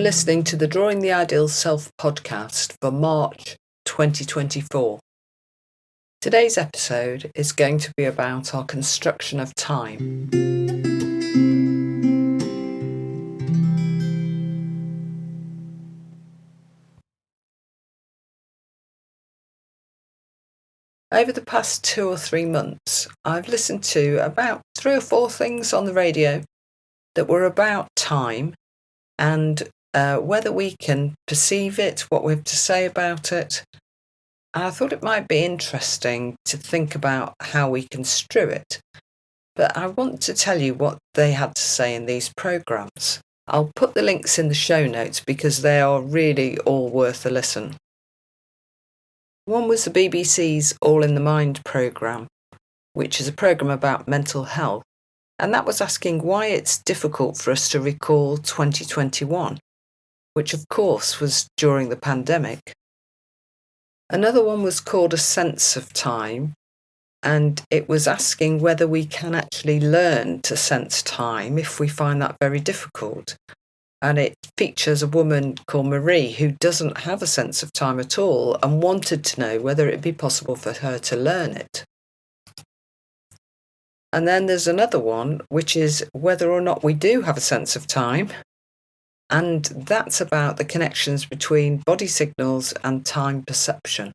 listening to the Drawing the Ideal Self podcast for March 2024. Today's episode is going to be about our construction of time. Over the past 2 or 3 months, I've listened to about 3 or 4 things on the radio that were about time and whether we can perceive it, what we have to say about it. And I thought it might be interesting to think about how we construe it. But I want to tell you what they had to say in these programmes. I'll put the links in the show notes because they are really all worth a listen. One was the BBC's All in the Mind programme, which is a programme about mental health. And that was asking why it's difficult for us to recall 2021, which of course was during the pandemic. Another one was called A Sense of Time, and it was asking whether we can actually learn to sense time if we find that very difficult. And it features a woman called Marie who doesn't have a sense of time at all and wanted to know whether it'd be possible for her to learn it. And then there's another one, which is whether or not we do have a sense of time. And that's about the connections between body signals and time perception.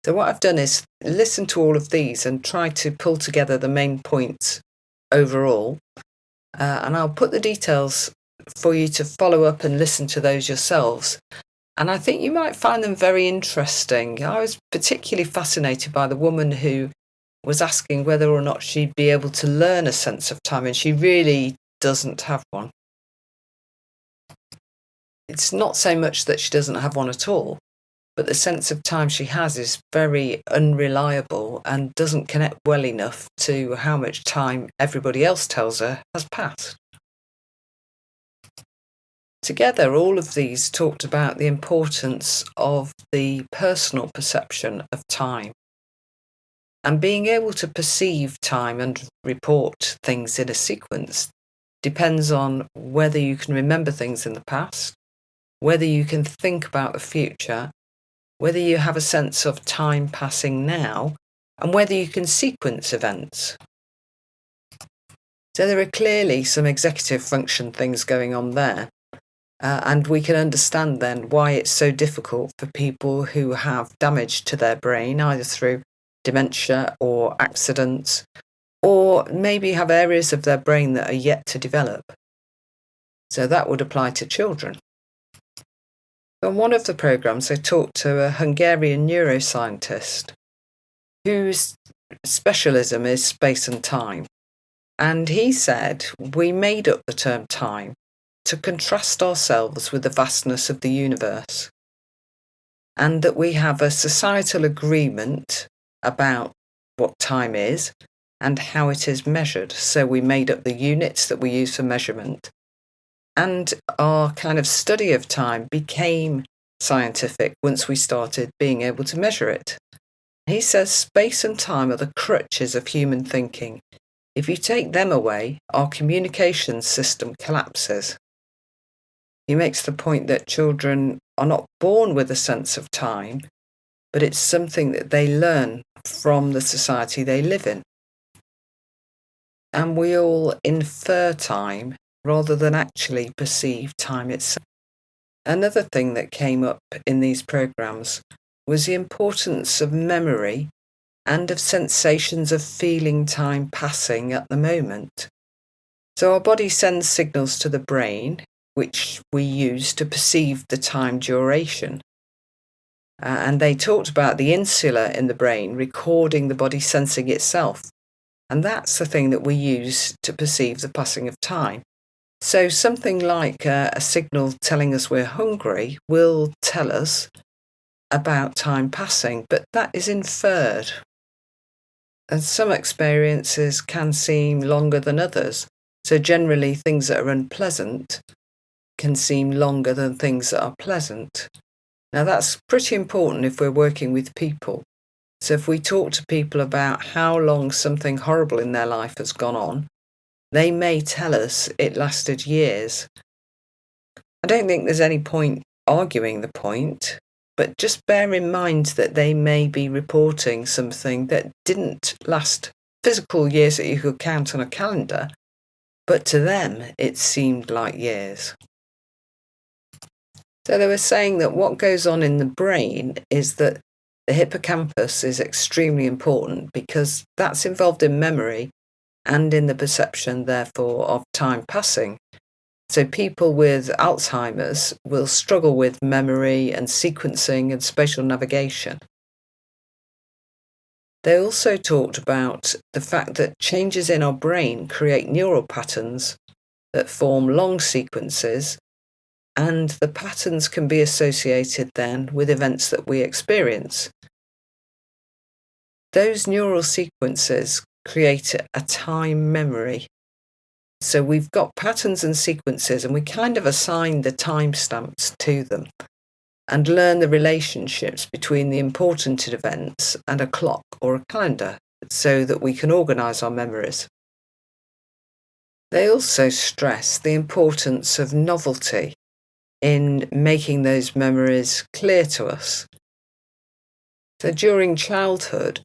So what I've done is listen to all of these and try to pull together the main points overall. And I'll put the details for you to follow up and listen to those yourselves. And I think you might find them very interesting. I was particularly fascinated by the woman who was asking whether or not she'd be able to learn a sense of time, and she really doesn't have one. It's not so much that she doesn't have one at all, but the sense of time she has is very unreliable and doesn't connect well enough to how much time everybody else tells her has passed. Together, all of these talked about the importance of the personal perception of time. And being able to perceive time and report things in a sequence depends on whether you can remember things in the past, whether you can think about the future, whether you have a sense of time passing now, and whether you can sequence events. So there are clearly some executive function things going on there. And we can understand then why it's so difficult for people who have damage to their brain, either through dementia or accidents, or maybe have areas of their brain that are yet to develop. So that would apply to children. On one of the programmes, I talked to a Hungarian neuroscientist whose specialism is space and time. And he said, we made up the term time to contrast ourselves with the vastness of the universe, and that we have a societal agreement about what time is and how it is measured. So we made up the units that we use for measurement. And our kind of study of time became scientific once we started being able to measure it. He says space and time are the crutches of human thinking. If you take them away, our communication system collapses. He makes the point that children are not born with a sense of time, but it's something that they learn from the society they live in. And we all infer time rather than actually perceive time itself. Another thing that came up in these programmes was the importance of memory and of sensations of feeling time passing at the moment. So our body sends signals to the brain, which we use to perceive the time duration. And they talked about the insula in the brain recording the body sensing itself. And that's the thing that we use to perceive the passing of time. So something like a signal telling us we're hungry will tell us about time passing, but that is inferred. And some experiences can seem longer than others. So generally things that are unpleasant can seem longer than things that are pleasant. Now that's pretty important if we're working with people. So if we talk to people about how long something horrible in their life has gone on, they may tell us it lasted years. I don't think there's any point arguing the point, but just bear in mind that they may be reporting something that didn't last physical years that you could count on a calendar, but to them it seemed like years. So they were saying that what goes on in the brain is that the hippocampus is extremely important because that's involved in memory and in the perception, therefore, of time passing. So people with Alzheimer's will struggle with memory and sequencing and spatial navigation. They also talked about the fact that changes in our brain create neural patterns that form long sequences, and the patterns can be associated then with events that we experience. Those neural sequences create a time memory. So we've got patterns and sequences, and we kind of assign the timestamps to them and learn the relationships between the important events and a clock or a calendar so that we can organise our memories. They also stress the importance of novelty in making those memories clear to us. So during childhood,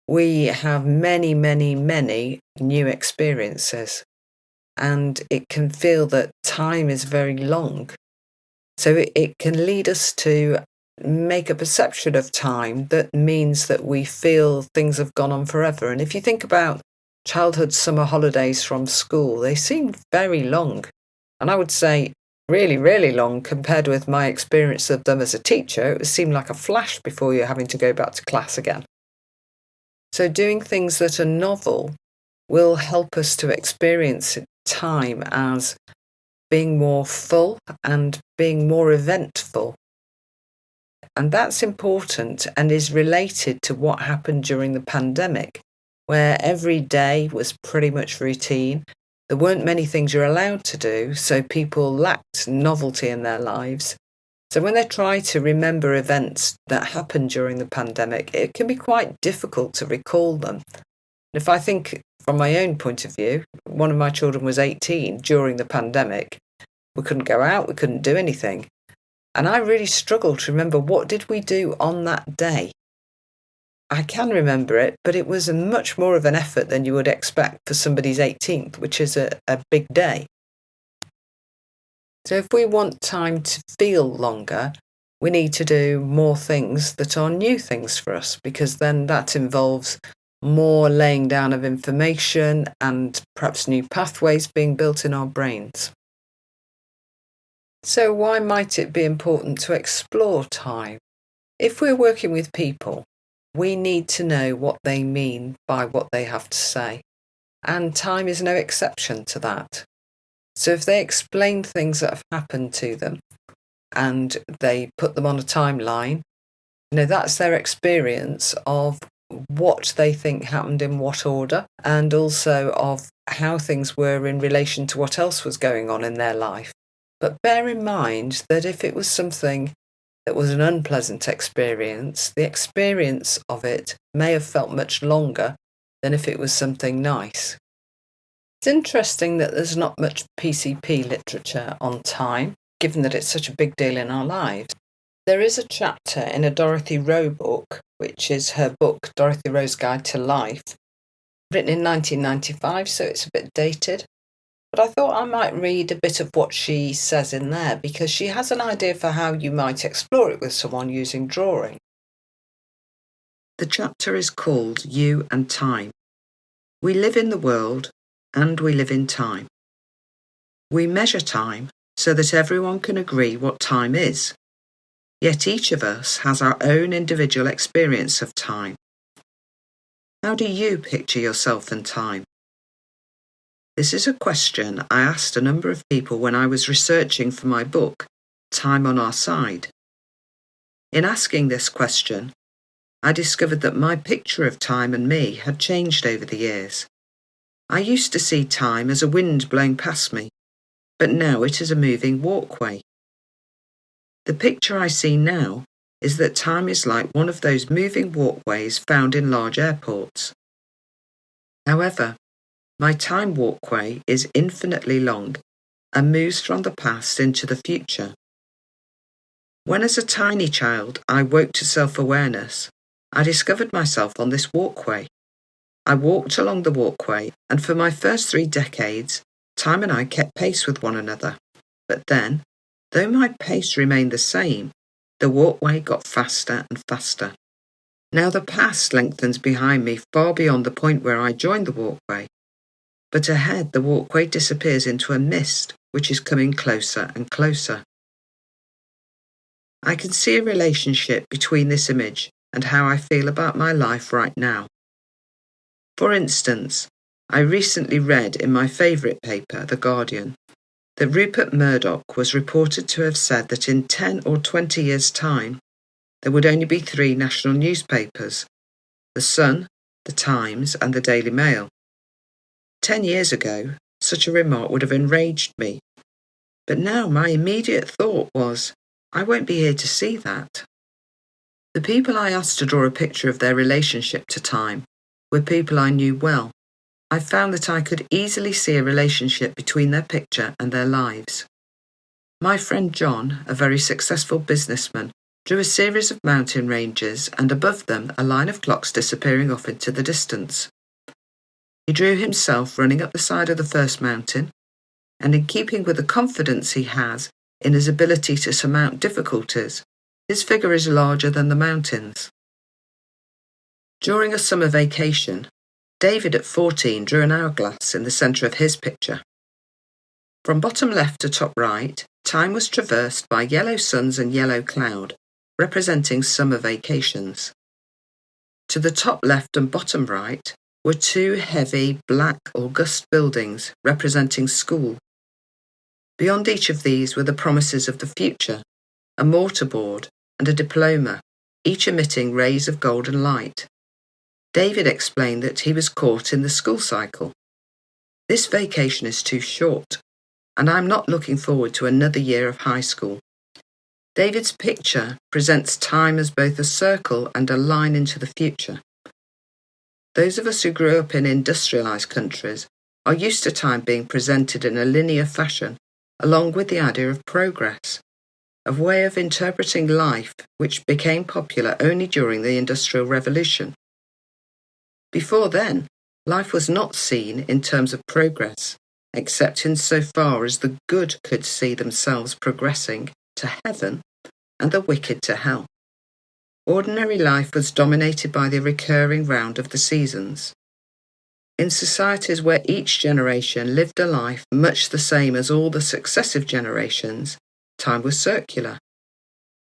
we have many, many, many new experiences, and it can feel that time is very long. So it can lead us to make a perception of time that means that we feel things have gone on forever. And if you think about childhood summer holidays from school, they seem very long. And I would say really, really long compared with my experience of them as a teacher. It would seem like a flash before you're having to go back to class again. So doing things that are novel will help us to experience time as being more full and being more eventful. And that's important and is related to what happened during the pandemic, where every day was pretty much routine. There weren't many things you're allowed to do, so people lacked novelty in their lives. So when they try to remember events that happened during the pandemic, it can be quite difficult to recall them. If I think from my own point of view, one of my children was 18 during the pandemic. We couldn't go out, we couldn't do anything. And I really struggled to remember, what did we do on that day? I can remember it, but it was much more of an effort than you would expect for somebody's 18th, which is a big day. So if we want time to feel longer, we need to do more things that are new things for us, because then that involves more laying down of information and perhaps new pathways being built in our brains. So why might it be important to explore time? If we're working with people, we need to know what they mean by what they have to say, and time is no exception to that. So if they explain things that have happened to them and they put them on a timeline, that's their experience of what they think happened in what order, and also of how things were in relation to what else was going on in their life. But bear in mind that if it was something that was an unpleasant experience, the experience of it may have felt much longer than if it was something nice. It's interesting that there's not much PCP literature on time, given that it's such a big deal in our lives. There is a chapter in a Dorothy Rowe book, which is her book, Dorothy Rowe's Guide to Life, written in 1995, so it's a bit dated. But I thought I might read a bit of what she says in there, because she has an idea for how you might explore it with someone using drawing. The chapter is called You and Time. We live in the world and we live in time. We measure time so that everyone can agree what time is. Yet each of us has our own individual experience of time. How do you picture yourself and time? This is a question I asked a number of people when I was researching for my book, Time on Our Side. In asking this question, I discovered that my picture of time and me had changed over the years. I used to see time as a wind blowing past me, but now it is a moving walkway. The picture I see now is that time is like one of those moving walkways found in large airports. However, my time walkway is infinitely long, and moves from the past into the future. When as a tiny child I woke to self-awareness, I discovered myself on this walkway. I walked along the walkway, and for my first 3 decades, time and I kept pace with one another. But then, though my pace remained the same, the walkway got faster and faster. Now the past lengthens behind me far beyond the point where I joined the walkway. But ahead the walkway disappears into a mist which is coming closer and closer. I can see a relationship between this image and how I feel about my life right now. For instance, I recently read in my favourite paper, The Guardian, that Rupert Murdoch was reported to have said that in 10 or 20 years' time, there would only be 3 national newspapers: The Sun, The Times, and the Daily Mail. 10 years ago, such a remark would have enraged me. But now my immediate thought was, I won't be here to see that. The people I asked to draw a picture of their relationship to time were people I knew well. I found that I could easily see a relationship between their picture and their lives. My friend John, a very successful businessman, drew a series of mountain ranges and above them a line of clocks disappearing off into the distance. He drew himself running up the side of the first mountain, and in keeping with the confidence he has in his ability to surmount difficulties, his figure is larger than the mountains. During a summer vacation, David at 14 drew an hourglass in the centre of his picture. From bottom left to top right, time was traversed by yellow suns and yellow cloud, representing summer vacations. To the top left and bottom right were 2 heavy, black, august buildings representing school. Beyond each of these were the promises of the future, a mortarboard and a diploma, each emitting rays of golden light. David explained that he was caught in the school cycle. This vacation is too short, and I'm not looking forward to another year of high school. David's picture presents time as both a circle and a line into the future. Those of us who grew up in industrialised countries are used to time being presented in a linear fashion, along with the idea of progress, a way of interpreting life which became popular only during the Industrial Revolution. Before then, life was not seen in terms of progress, except insofar as the good could see themselves progressing to heaven and the wicked to hell. Ordinary life was dominated by the recurring round of the seasons. In societies where each generation lived a life much the same as all the successive generations, time was circular.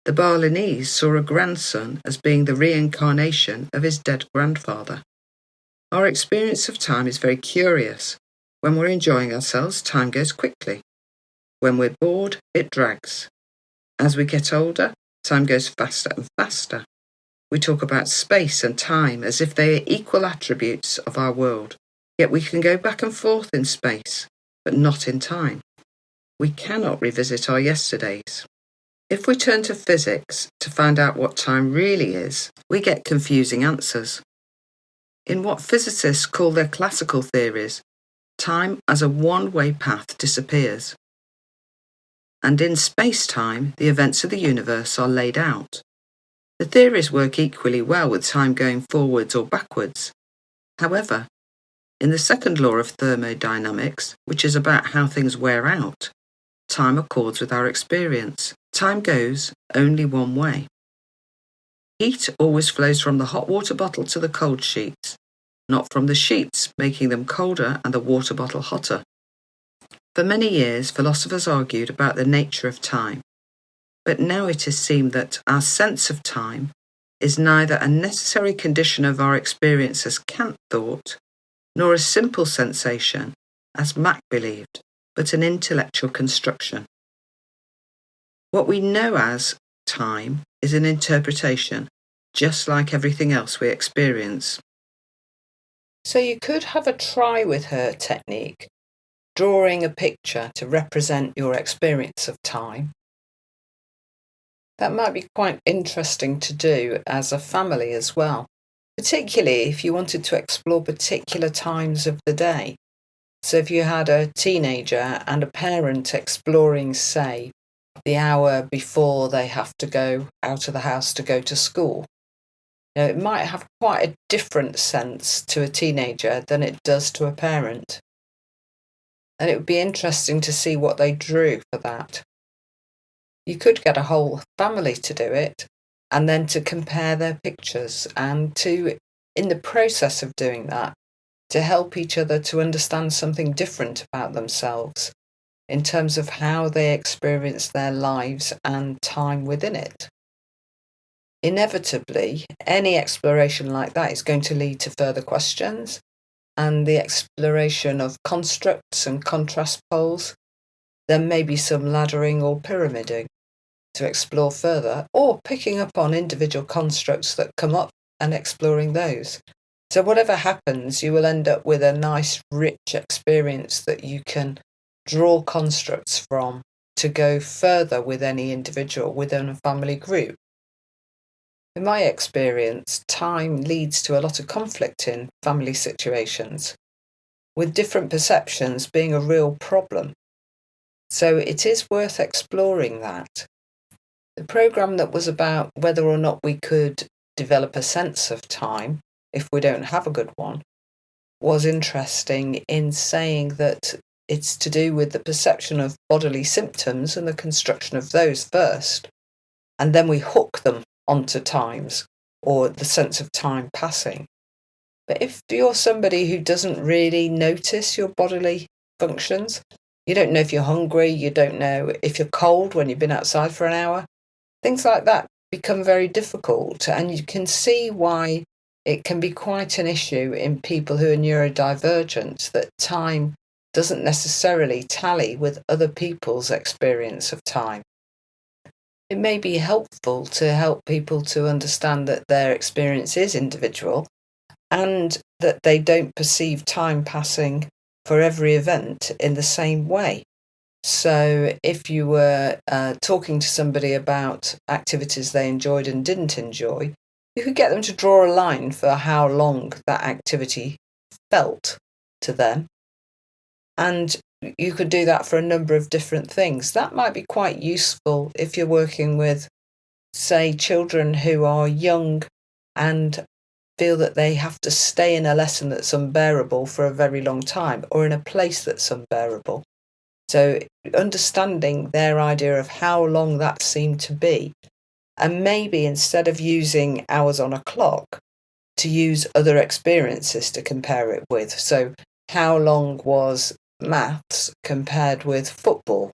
The Balinese saw a grandson as being the reincarnation of his dead grandfather. Our experience of time is very curious. When we're enjoying ourselves, time goes quickly. When we're bored, it drags. As we get older, time goes faster and faster. We talk about space and time as if they are equal attributes of our world. Yet we can go back and forth in space, but not in time. We cannot revisit our yesterdays. If we turn to physics to find out what time really is, we get confusing answers. In what physicists call their classical theories, time as a one-way path disappears. And in space-time, the events of the universe are laid out. The theories work equally well with time going forwards or backwards. However, in the second law of thermodynamics, which is about how things wear out, time accords with our experience. Time goes only one way. Heat always flows from the hot water bottle to the cold sheets, not from the sheets, making them colder and the water bottle hotter. For many years, philosophers argued about the nature of time, but now it is seen that our sense of time is neither a necessary condition of our experience as Kant thought, nor a simple sensation, as Mach believed, but an intellectual construction. What we know as time is an interpretation, just like everything else we experience. So you could have a try with her technique, drawing a picture to represent your experience of time. That might be quite interesting to do as a family as well, particularly if you wanted to explore particular times of the day. So if you had a teenager and a parent exploring, say, the hour before they have to go out of the house to go to school, it might have quite a different sense to a teenager than it does to a parent. And it would be interesting to see what they drew for that. You could get a whole family to do it and then to compare their pictures and to, in the process of doing that, to help each other to understand something different about themselves in terms of how they experience their lives and time within it. Inevitably, any exploration like that is going to lead to further questions and the exploration of constructs and contrast poles. There may be some laddering or pyramiding to explore further, or picking up on individual constructs that come up and exploring those. So whatever happens, you will end up with a nice, rich experience that you can draw constructs from to go further with any individual within a family group. In my experience, time leads to a lot of conflict in family situations, with different perceptions being a real problem. So it is worth exploring that. The programme that was about whether or not we could develop a sense of time if we don't have a good one was interesting in saying that it's to do with the perception of bodily symptoms and the construction of those first, and then we hook them onto times or the sense of time passing. But if you're somebody who doesn't really notice your bodily functions, you don't know if you're hungry, you don't know if you're cold when you've been outside for an hour, things like that become very difficult, and you can see why it can be quite an issue in people who are neurodivergent, that time doesn't necessarily tally with other people's experience of time. It may be helpful to help people to understand that their experience is individual and that they don't perceive time passing for every event in the same way. So if you were talking to somebody about activities they enjoyed and didn't enjoy, you could get them to draw a line for how long that activity felt to them. And you could do that for a number of different things. That might be quite useful if you're working with, say, children who are young and feel that they have to stay in a lesson that's unbearable for a very long time, or in a place that's unbearable. So understanding their idea of how long that seemed to be, and maybe instead of using hours on a clock, to use other experiences to compare it with. So how long was maths compared with football?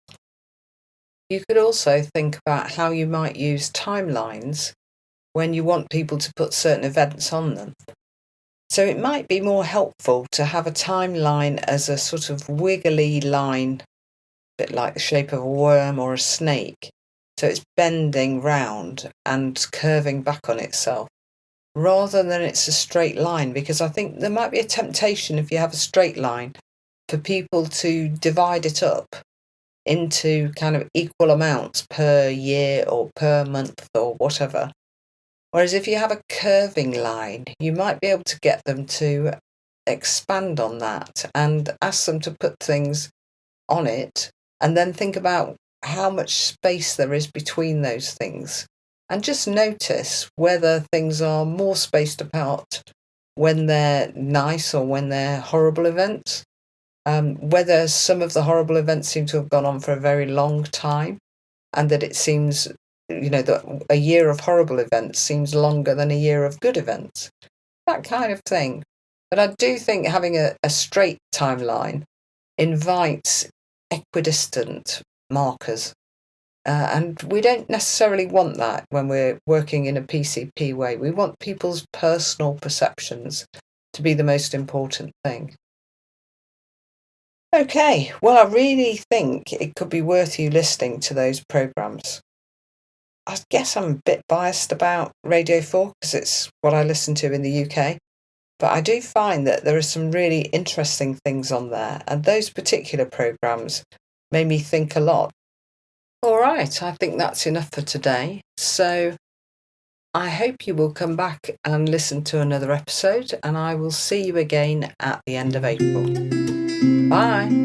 You could also think about how you might use timelines when you want people to put certain events on them. So it might be more helpful to have a timeline as a sort of wiggly line, a bit like the shape of a worm or a snake. So it's bending round and curving back on itself, rather than it's a straight line, because I think there might be a temptation, if you have a straight line, for people to divide it up into kind of equal amounts per year or per month or whatever. Whereas if you have a curving line, you might be able to get them to expand on that and ask them to put things on it, and then think about how much space there is between those things. And just notice whether things are more spaced apart when they're nice or when they're horrible events. Whether some of the horrible events seem to have gone on for a very long time, and that it seems, that a year of horrible events seems longer than a year of good events. That kind of thing. But I do think having a straight timeline invites equidistant markers. And we don't necessarily want that when we're working in a PCP way. We want people's personal perceptions to be the most important thing. Okay, well, I really think it could be worth you listening to those programmes. I guess I'm a bit biased about Radio 4 because it's what I listen to in the UK. But I do find that there are some really interesting things on there, and those particular programmes made me think a lot. All right, I think that's enough for today. So I hope you will come back and listen to another episode, and I will see you again at the end of April. Bye.